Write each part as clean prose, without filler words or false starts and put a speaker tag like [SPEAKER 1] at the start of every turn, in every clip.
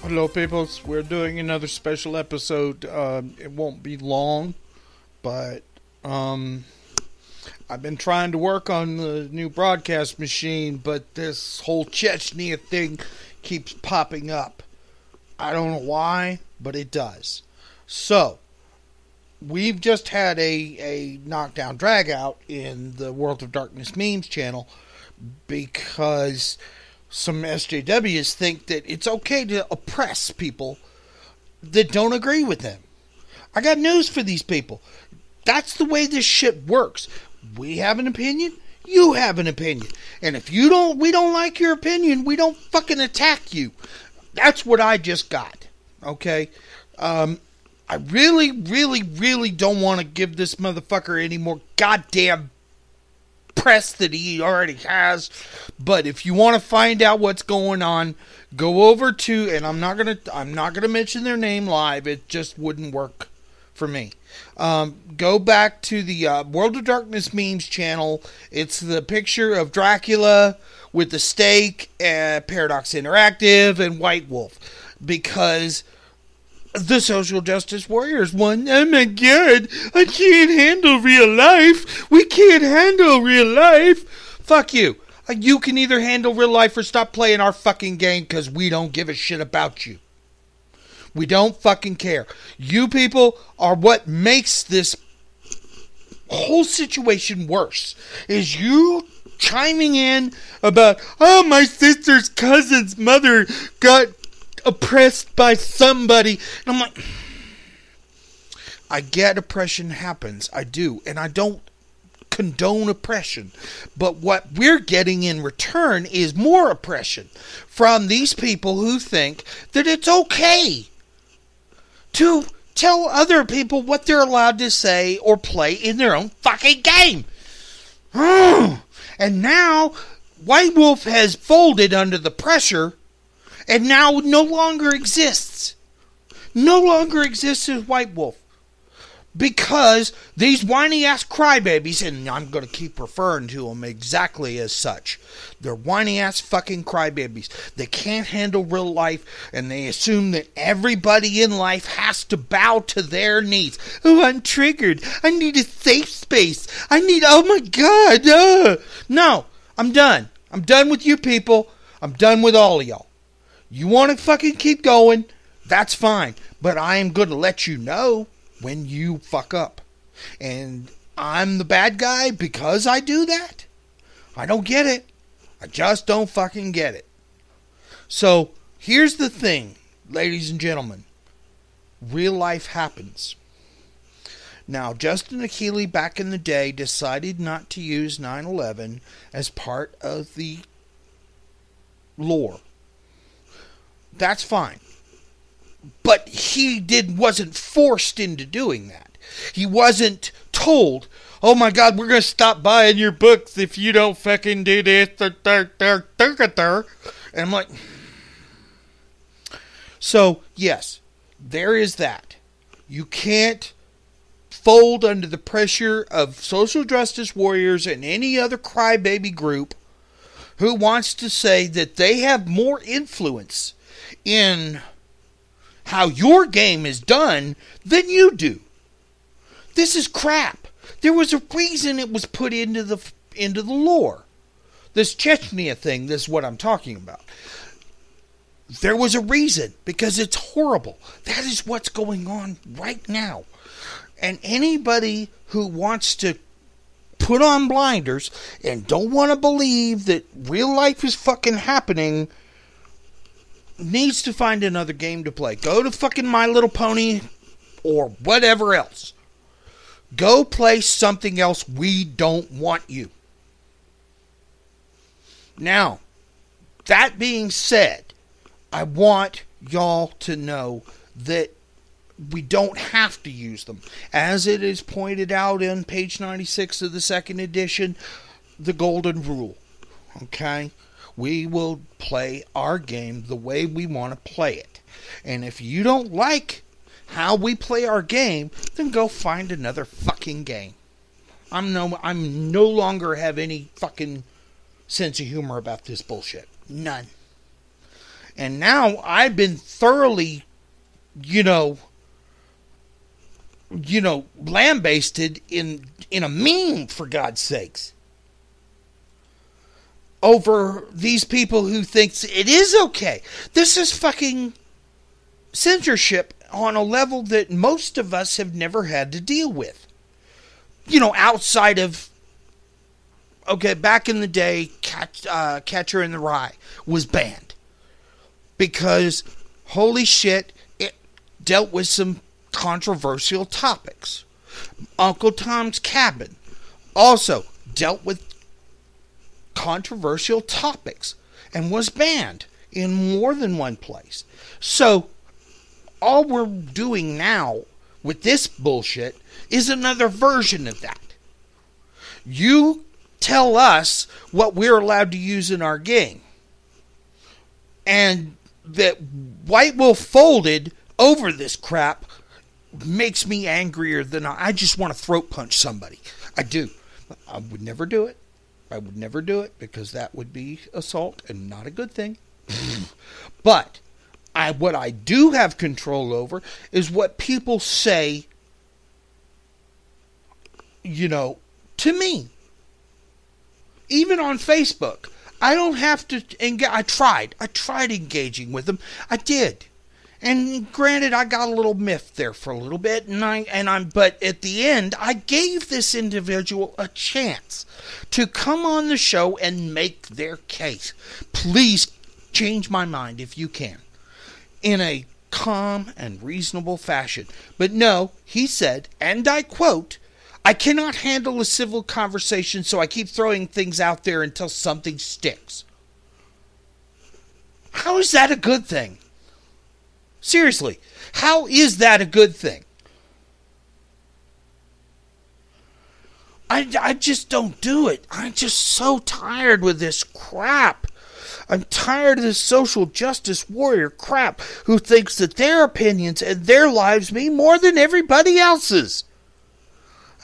[SPEAKER 1] Hello, peoples. We're doing another special episode. It won't be long, but I've been trying to work on the new broadcast machine, but this whole Chechnya thing keeps popping up. I don't know why, but it does. So, we've just had a knockdown drag out in the World of Darkness memes channel because some SJWs think that it's okay to oppress people that don't agree with them. I got news for these people. That's the way this shit works. We have an opinion, you have an opinion. And if we don't like your opinion, we don't fucking attack you. That's what I just got. Okay? I really, really, really don't want to give this motherfucker any more goddamn press that he already has. But if you want to find out what's going on, go over to, and I'm not gonna mention their name live. It just wouldn't work for me. Go back to the World of Darkness memes channel. It's the picture of Dracula with the stake, Paradox Interactive, and White Wolf, because the social justice warriors won. Oh my god, I can't handle real life. We can't handle real life. Fuck you. You can either handle real life or stop playing our fucking game, because we don't give a shit about you. We don't fucking care. You people are what makes this whole situation worse. Is you chiming in about, oh, my sister's cousin's mother got oppressed by somebody. And I'm like, I get oppression happens. I do. And I don't condone oppression. But what we're getting in return is more oppression from these people who think that it's okay to tell other people what they're allowed to say or play in their own fucking game. And now White Wolf has folded under the pressure and now no longer exists. No longer exists as White Wolf. Because these whiny-ass crybabies, and I'm going to keep referring to them exactly as such, they're whiny-ass fucking crybabies. They can't handle real life, and they assume that everybody in life has to bow to their needs. Oh, I'm triggered. I need a safe space. Oh my god. No, I'm done. I'm done with you people. I'm done with all of y'all. You want to fucking keep going, that's fine. But I am going to let you know when you fuck up. And I'm the bad guy because I do that? I don't get it. I just don't fucking get it. So, here's the thing, ladies and gentlemen. Real life happens. Now, Justin Akili back in the day decided not to use 9/11 as part of the lore. That's fine. But he wasn't forced into doing that. He wasn't told, oh my god, we're going to stop buying your books if you don't fucking do this. And I'm like, so yes, there is that. You can't fold under the pressure of social justice warriors and any other crybaby group who wants to say that they have more influence in how your game is done than you do. This is crap. There was a reason it was put into the lore. This Chechnya thing, this is what I'm talking about. There was a reason, because it's horrible. That is what's going on right now. And anybody who wants to put on blinders and don't want to believe that real life is fucking happening needs to find another game to play. Go to fucking My Little Pony or whatever else. Go play something else. We don't want you. Now, that being said, I want y'all to know that we don't have to use them. As it is pointed out on page 96 of the second edition, the golden rule. Okay? We will play our game the way we want to play it. And if you don't like how we play our game, then go find another fucking game. I'm no longer have any fucking sense of humor about this bullshit. None. And now I've been thoroughly, lambasted in a meme, for God's sakes, over these people who thinks it is okay. This is fucking censorship on a level that most of us have never had to deal with. Outside of, back in the day, Catcher in the Rye was banned. Because, holy shit, it dealt with some controversial topics. Uncle Tom's Cabin also dealt with controversial topics and was banned in more than one place. So, all we're doing now with this bullshit is another version of that. You tell us what we're allowed to use in our game. And that White Wolf folded over this crap makes me angrier than I just want to throat punch somebody. I do. I would never do it. Because that would be assault and not a good thing. But what I do have control over is what people say, to me. Even on Facebook. I don't have to engage. I tried engaging with them. I did. And granted, I got a little miffed there for a little bit, but at the end, I gave this individual a chance to come on the show and make their case. Please change my mind if you can, in a calm and reasonable fashion. But no, he said, and I quote, "I cannot handle a civil conversation, so I keep throwing things out there until something sticks." How is that a good thing? Seriously, how is that a good thing? I just don't do it. I'm just so tired with this crap. I'm tired of this social justice warrior crap who thinks that their opinions and their lives mean more than everybody else's.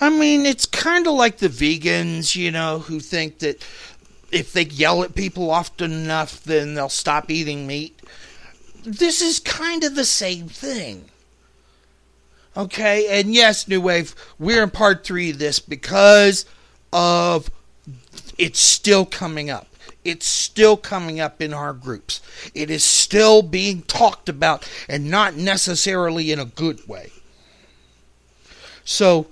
[SPEAKER 1] I mean, it's kind of like the vegans, who think that if they yell at people often enough, then they'll stop eating meat. This is kind of the same thing. Okay, and yes, New Wave, we're in part 3 of this because of it's still coming up. It's still coming up in our groups. It is still being talked about, and not necessarily in a good way. So,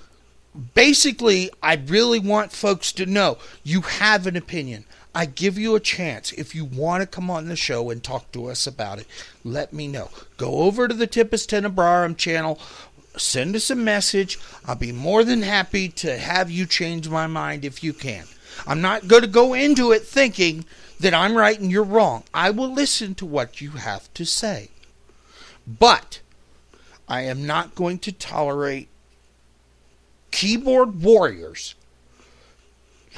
[SPEAKER 1] basically, I really want folks to know you have an opinion. I give you a chance. If you want to come on the show and talk to us about it, let me know. Go over to the Tipus Tenebrarum channel. Send us a message. I'll be more than happy to have you change my mind if you can. I'm not going to go into it thinking that I'm right and you're wrong. I will listen to what you have to say. But I am not going to tolerate keyboard warriors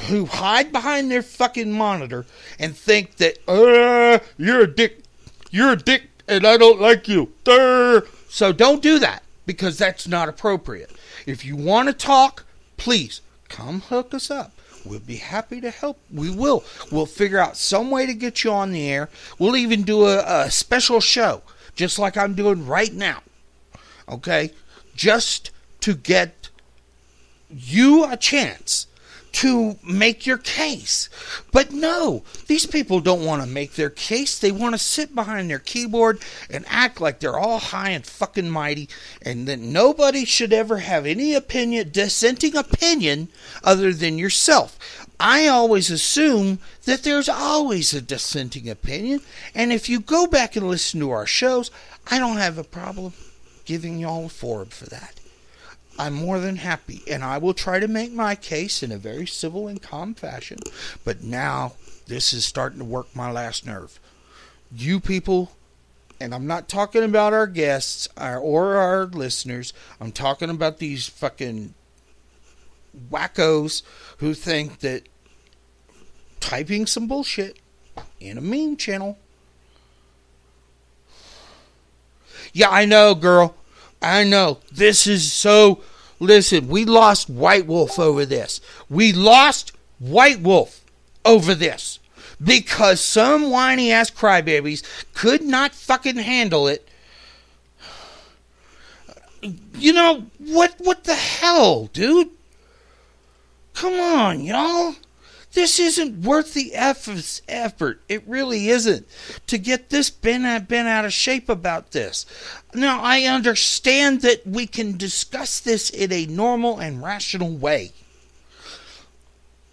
[SPEAKER 1] who hide behind their fucking monitor and think that, you're a dick, and I don't like you. So don't do that, because that's not appropriate. If you want to talk, please, come hook us up. We'll be happy to help. We will. We'll figure out some way to get you on the air. We'll even do a special show, just like I'm doing right now. Okay? Just to get you a chance to make your case. But no, these people don't want to make their case. They want to sit behind their keyboard and act like they're all high and fucking mighty, and that nobody should ever have any dissenting opinion other than yourself. I always assume that there's always a dissenting opinion, and if you go back and listen to our shows, I don't have a problem giving y'all a forum for that. I'm more than happy, and I will try to make my case in a very civil and calm fashion. But now, this is starting to work my last nerve. You people, and I'm not talking about our guests or our listeners, I'm talking about these fucking wackos who think that typing some bullshit in a meme channel Yeah, I know, girl. I know. This is so... Listen, we lost White Wolf over this. We lost White Wolf over this. Because some whiny-ass crybabies could not fucking handle it. You know, what the hell, dude? Come on, y'all. This isn't worth the effort. It really isn't. To get this bent out of shape about this. Now, I understand that we can discuss this in a normal and rational way.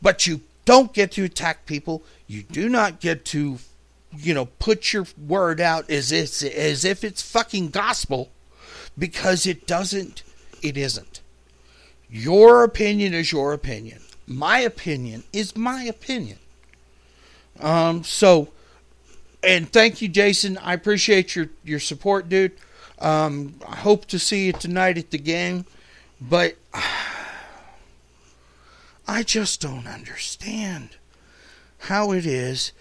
[SPEAKER 1] But you don't get to attack people. You do not get to, put your word out as if it's fucking gospel. Because it isn't. Your opinion is your opinion. My opinion is my opinion. And thank you, Jason. I appreciate your support, dude. I hope to see you tonight at the game. But I just don't understand how it is.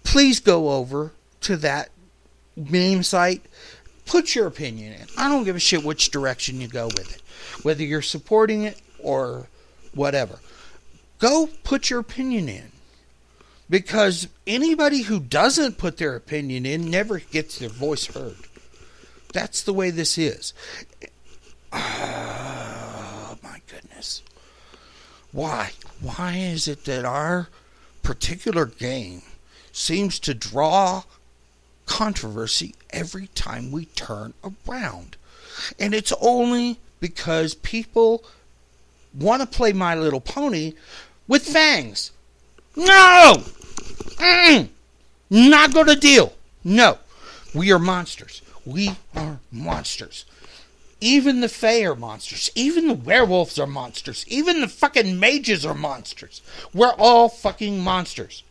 [SPEAKER 1] Please go over to that meme site. Put your opinion in. I don't give a shit which direction you go with it. Whether you're supporting it or whatever. Go put your opinion in. Because anybody who doesn't put their opinion in never gets their voice heard. That's the way this is. Oh, my goodness. Why? Why is it that our particular game seems to draw controversy every time we turn around? And it's only because people want to play My Little Pony with fangs. No! Not going to deal. No. We are monsters. We are monsters. Even the Fae are monsters. Even the werewolves are monsters. Even the fucking mages are monsters. We're all fucking monsters.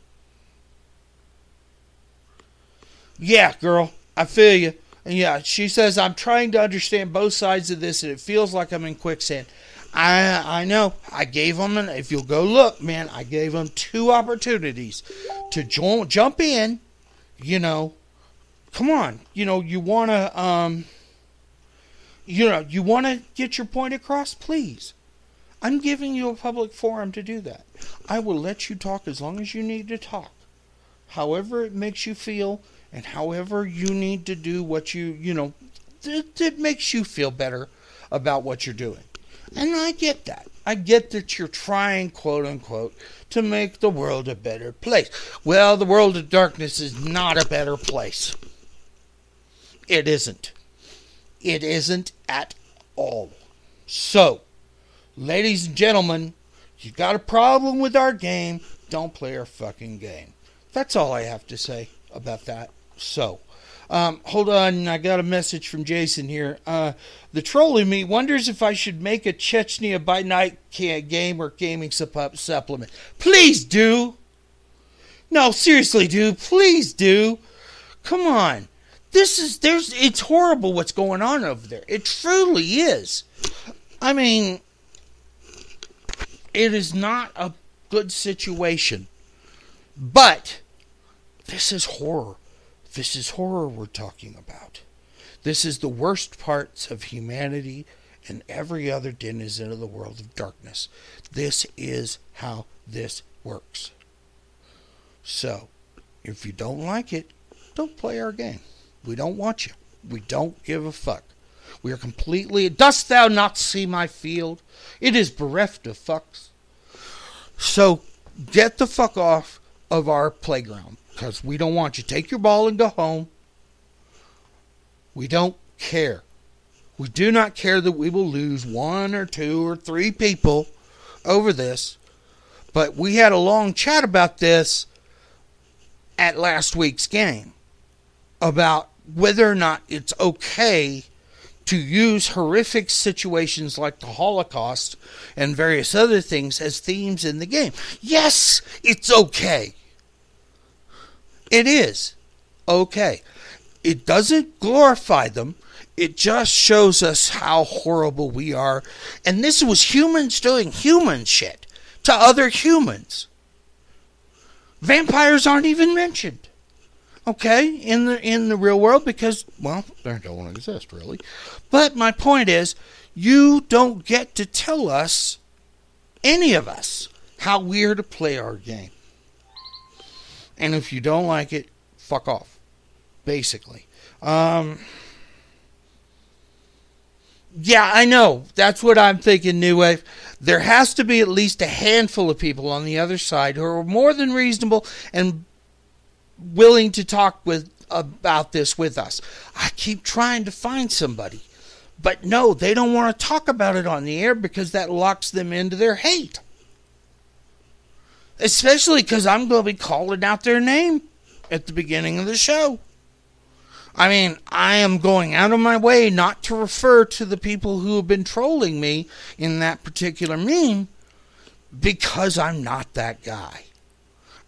[SPEAKER 1] Yeah, girl. I feel you. Yeah, she says, I'm trying to understand both sides of this and it feels like I'm in quicksand. I know. I gave them, if you'll go look, man, I gave them 2 opportunities to jump in, come on, you want to, you want to get your point across, please. I'm giving you a public forum to do that. I will let you talk as long as you need to talk. However it makes you feel and however you need to do what that makes you feel better about what you're doing. And I get that. I get that you're trying, quote unquote, to make the world a better place. Well, the world of darkness is not a better place. It isn't. It isn't at all. So, ladies and gentlemen, you got a problem with our game, don't play our fucking game. That's all I have to say about that. So, hold on, I got a message from Jason here. The troll in me wonders if I should make a Chechnya by night game or gaming supplement. Please do. No, seriously, dude. Please do. Come on. It's horrible what's going on over there. It truly is. I mean, it is not a good situation. But this is horror. This is horror we're talking about. This is the worst parts of humanity and every other denizen of the world of darkness. This is how this works. So, if you don't like it, don't play our game. We don't want you. We don't give a fuck. We are completely... Dost thou not see my field? It is bereft of fucks. So, get the fuck off of our playground. Because we don't want you. Take your ball and go home. We don't care. We do not care that we will lose 1 or 2 or 3 people over this. But we had a long chat about this at last week's game. About whether or not it's okay to use horrific situations like the Holocaust and various other things as themes in the game. Yes, it's okay. It is okay. It doesn't glorify them. It just shows us how horrible we are. And this was humans doing human shit to other humans. Vampires aren't even mentioned. okay, in the real world, because, well, they don't exist, really. But my point is, you don't get to tell us, any of us, how we're to play our game. And if you don't like it, fuck off, basically. Yeah, I know. That's what I'm thinking, New Wave. There has to be at least a handful of people on the other side who are more than reasonable and willing to talk about this with us. I keep trying to find somebody. But no, they don't want to talk about it on the air because that locks them into their hate. Especially because I'm going to be calling out their name at the beginning of the show. I mean, I am going out of my way not to refer to the people who have been trolling me in that particular meme because I'm not that guy.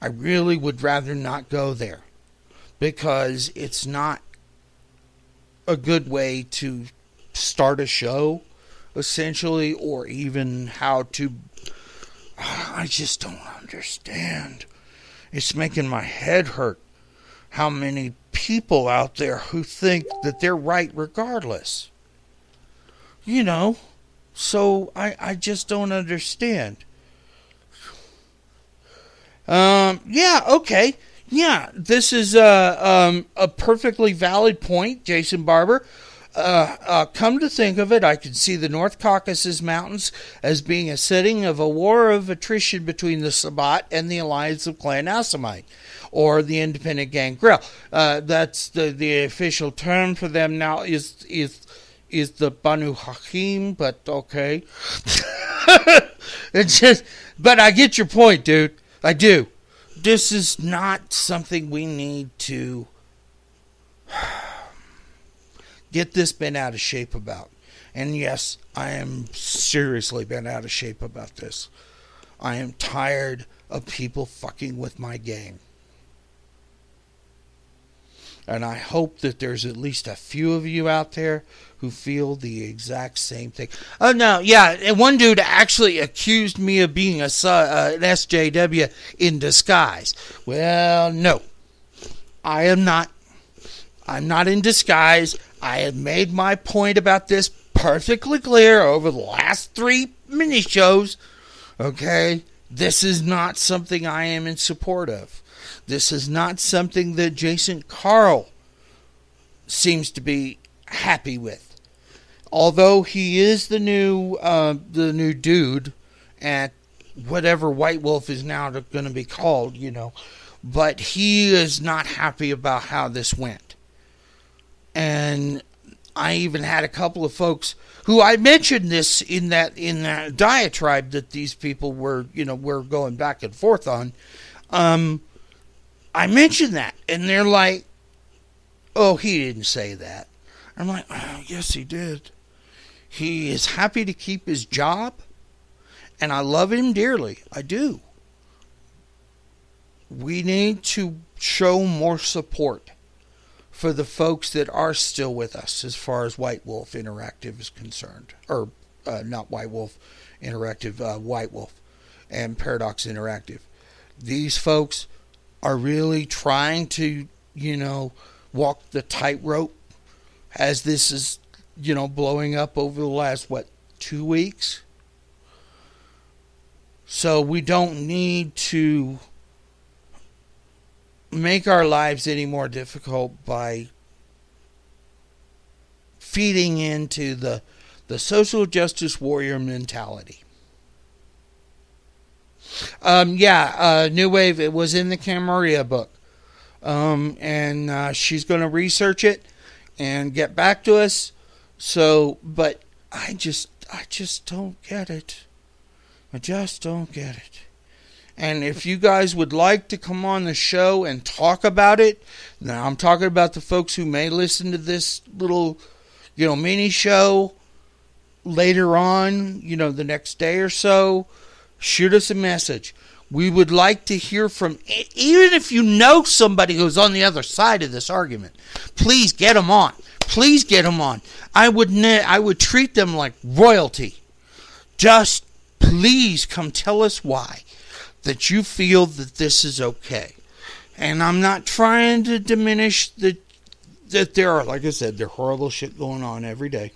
[SPEAKER 1] I really would rather not go there because it's not a good way to start a show, essentially, or even how to... I just don't understand. It's making my head hurt how many people out there who think that they're right regardless. You know, so I just don't understand. Yeah, okay. Yeah, this is a perfectly valid point, Jason Barber. Come to think of it, I can see the North Caucasus Mountains as being a setting of a war of attrition between the Sabbat and the Alliance of Clan Asamite, or the Independent Gang Grill. That's the official term for them now is the Banu Hakim, but okay. It's just, but I get your point, dude. I do. This is not something we need to get this bent out of shape about. And yes, I am seriously bent out of shape about this. I am tired of people fucking with my game. And I hope that there's at least a few of you out there who feel the exact same thing. Oh, no, yeah, and one dude actually accused me of being an SJW in disguise. Well, no, I am not. I'm not in disguise. I have made my point about this perfectly clear over the last 3 mini shows. Okay? This is not something I am in support of. This is not something that Jason Carl seems to be happy with. Although he is the new dude at whatever White Wolf is now going to be called, you know. But he is not happy about how this went. And I even had a couple of folks who I mentioned this in that diatribe that these people were going back and forth on. I mentioned that, and they're like, "Oh, he didn't say that." I'm like, "Oh, yes, he did. He is happy to keep his job, and I love him dearly. I do. We need to show more support for the folks that are still with us as far as White Wolf Interactive is concerned. Or, not White Wolf Interactive, White Wolf and Paradox Interactive. These folks are really trying to, walk the tightrope as this is, blowing up over the last, 2 weeks? So we don't need to make our lives any more difficult by feeding into the social justice warrior mentality. New Wave, it was in the Camarilla book. And she's going to research it and get back to us. So, but I just don't get it. I just don't get it. And if you guys would like to come on the show and talk about it, now I'm talking about the folks who may listen to this little, mini show later on, the next day or so, shoot us a message. We would like to hear from, even if you know somebody who's on the other side of this argument, please get them on. Please get them on. I would treat them like royalty. Just please come tell us why that you feel that this is okay. And I'm not trying to diminish that there are, like I said, there are horrible shit going on every day.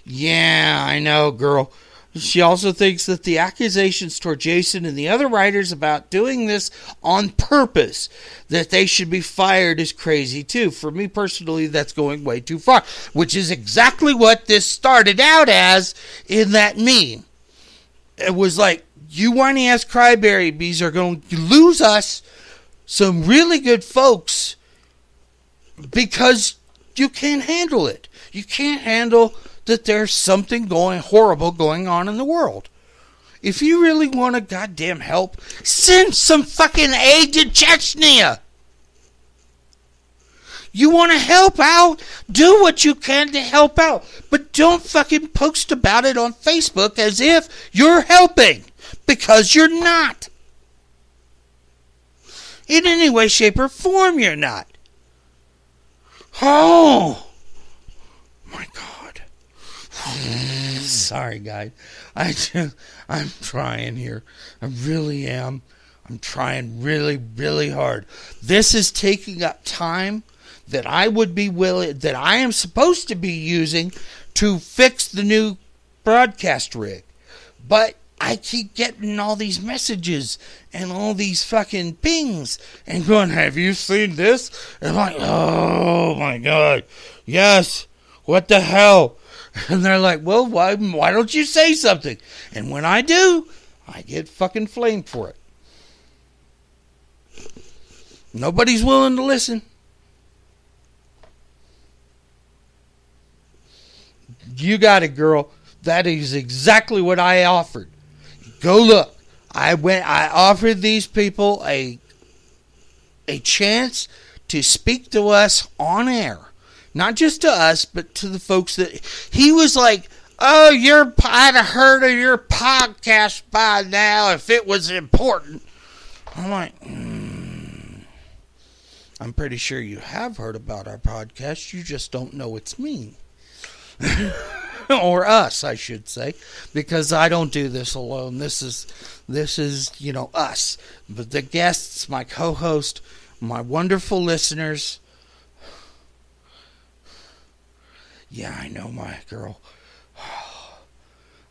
[SPEAKER 1] Yeah, I know, girl. She also thinks that the accusations toward Jason and the other writers about doing this on purpose, that they should be fired, is crazy too. For me personally, that's going way too far, which is exactly what this started out as in that meme. It was like, you whiny-ass crybabies are going to lose us some really good folks because you can't handle it. You can't handle that there's something horrible going on in the world. If you really want to goddamn help, send some fucking aid to Chechnya. You want to help out? Do what you can to help out. But don't fucking post about it on Facebook as if you're helping. Because you're not. In any way, shape, or form, you're not. Oh, my God. Sorry, guys. I'm trying here. I really am. I'm trying really, really hard. This is taking up time that I am supposed to be using to fix the new broadcast rig. But I keep getting all these messages and all these fucking pings and going, have you seen this? And I'm like, oh my God. Yes. What the hell? And they're like, well, why don't you say something? And when I do, I get fucking flamed for it. Nobody's willing to listen. You got it, girl. That is exactly what I offered. Go look. I offered these people a chance to speak to us on air. Not just to us, but to the folks that... He was like, oh, I'd have heard of your podcast by now if it was important. I'm like, I'm pretty sure you have heard about our podcast. You just don't know it's me. Or us, I should say. Because I don't do this alone. This is, us. But the guests, my co-host, my wonderful listeners... Yeah, I know, my girl.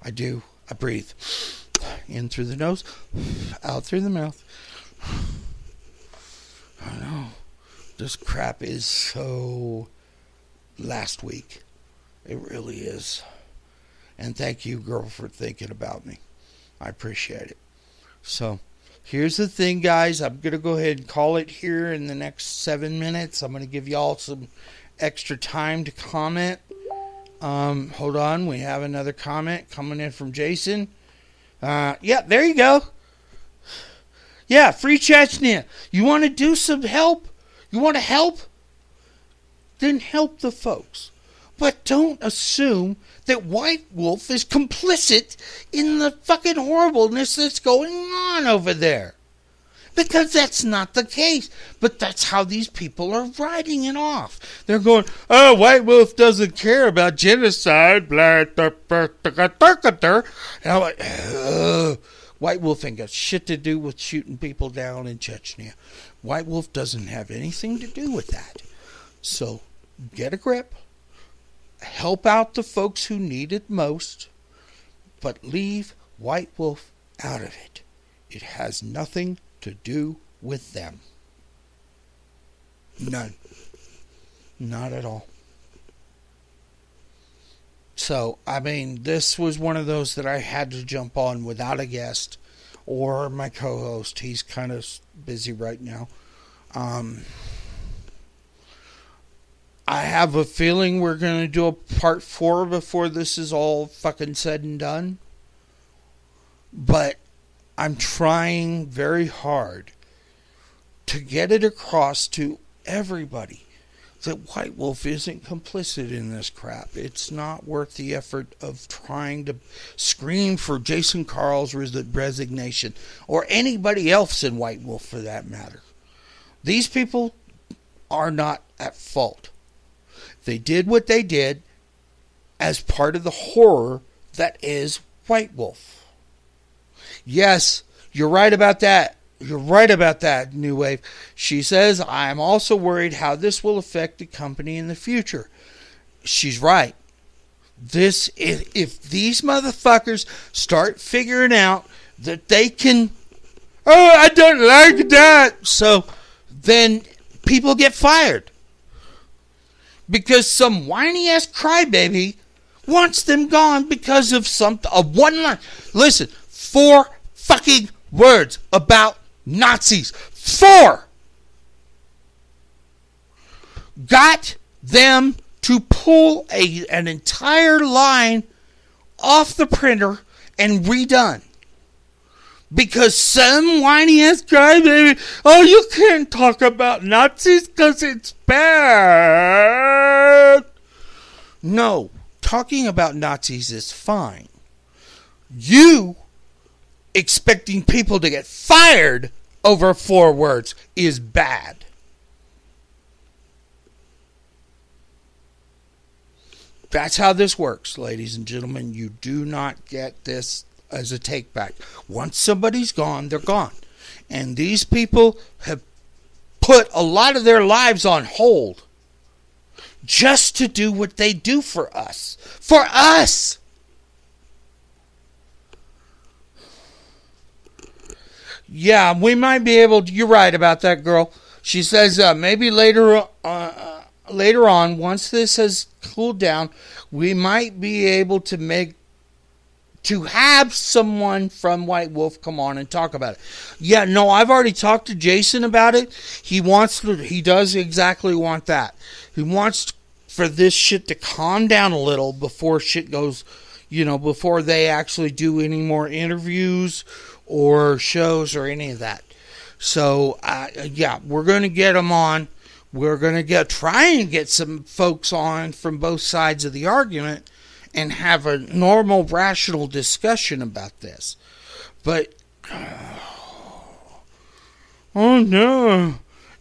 [SPEAKER 1] I do. I breathe. In through the nose, out through the mouth. I know. This crap is so last week. It really is. And thank you, girl, for thinking about me. I appreciate it. So, here's the thing, guys. I'm going to go ahead and call it here in the next 7 minutes. I'm going to give y'all some extra time to comment. Hold on. We have another comment coming in from Jason. Yeah, there you go. Yeah, free Chechnya. You want to do some help? You want to help? Then help the folks. But don't assume that White Wolf is complicit in the fucking horribleness that's going on over there. Because that's not the case. But that's how these people are writing it off. They're going, oh, White Wolf doesn't care about genocide. Blah, blah, blah, blah, blah, blah. And I'm like, ugh. White Wolf ain't got shit to do with shooting people down in Chechnya. White Wolf doesn't have anything to do with that. So, get a grip. Help out the folks who need it most. But leave White Wolf out of it. It has nothing to do with them. None. Not at all. So, I mean, this was one of those that I had to jump on without a guest or my co-host. He's kind of busy right now. I have a feeling we're going to do a part 4 before this is all fucking said and done. But I'm trying very hard to get it across to everybody that White Wolf isn't complicit in this crap. It's not worth the effort of trying to scream for Jason Carl's resignation, or anybody else in White Wolf for that matter. These people are not at fault. They did what they did as part of the horror that is White Wolf. Yes, you're right about that. You're right about that, New Wave. She says, I'm also worried how this will affect the company in the future. She's right. If these motherfuckers start figuring out that they can, oh, I don't like that, so then people get fired. Because some whiny-ass crybaby wants them gone because of a one line. Listen, 4 fucking words about Nazis. 4! Got them to pull an entire line off the printer and redone. Because some whiny-ass guy, baby, oh, you can't talk about Nazis because it's bad. No, talking about Nazis is fine. You expecting people to get fired over 4 words is bad. That's how this works, ladies and gentlemen. You do not get this as a take back. Once somebody's gone, they're gone. And these people have put a lot of their lives on hold just to do what they do for us. For us! Yeah, we might be able to, you're right about that, girl. She says maybe later on, once this has cooled down, we might be able to have someone from White Wolf come on and talk about it. Yeah, no, I've already talked to Jason about it. He does exactly want that. He wants for this shit to calm down a little before shit goes, before they actually do any more interviews or shows or any of that. So, yeah, we're going to get them on. We're going to try and get some folks on from both sides of the argument and have a normal, rational discussion about this. But, oh no,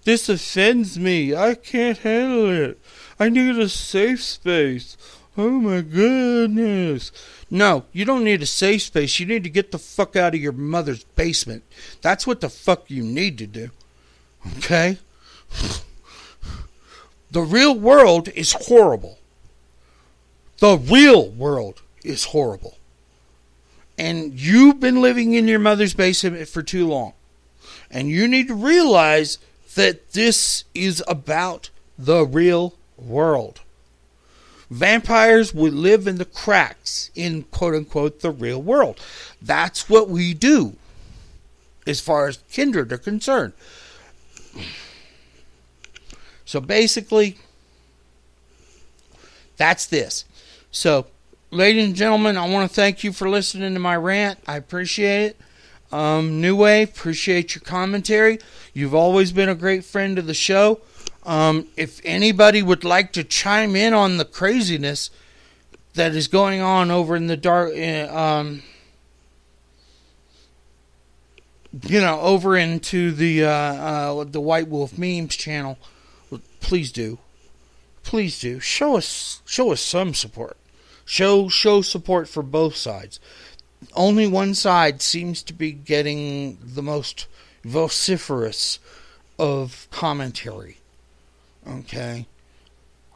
[SPEAKER 1] this offends me. I can't handle it. I need a safe space. Oh my goodness. No, you don't need a safe space. You need to get the fuck out of your mother's basement. That's what the fuck you need to do. Okay? The real world is horrible. The real world is horrible. And you've been living in your mother's basement for too long. And you need to realize that this is about the real world. Vampires would live in the cracks in quote-unquote the real world. That's what we do as far as kindred are concerned. So basically, that's this. So, ladies and gentlemen, I want to thank you for listening to my rant. I appreciate it. New Wave, appreciate your commentary. You've always been a great friend of the show. If anybody would like to chime in on the craziness that is going on over in the dark, over into the White Wolf Memes channel, please do. Please do. Show us some support. Show support for both sides. Only one side seems to be getting the most vociferous of commentary. Okay?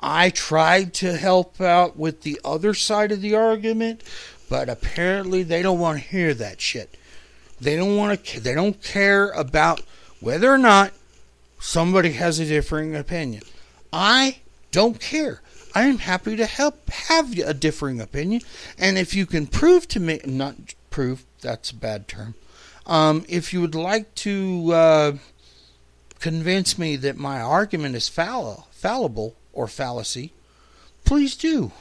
[SPEAKER 1] I tried to help out with the other side of the argument, but apparently they don't want to hear that shit. They don't care about whether or not somebody has a differing opinion. I don't care. I am happy to have a differing opinion. And if you can prove to me, not prove, that's a bad term. If you would like to convince me that my argument is fallible or fallacy, please do.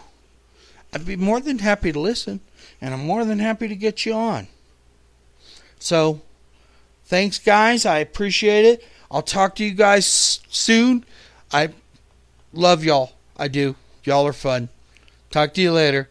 [SPEAKER 1] I'd be more than happy to listen. And I'm more than happy to get you on. So, thanks guys. I appreciate it. I'll talk to you guys soon. I love y'all. I do. Y'all are fun. Talk to you later.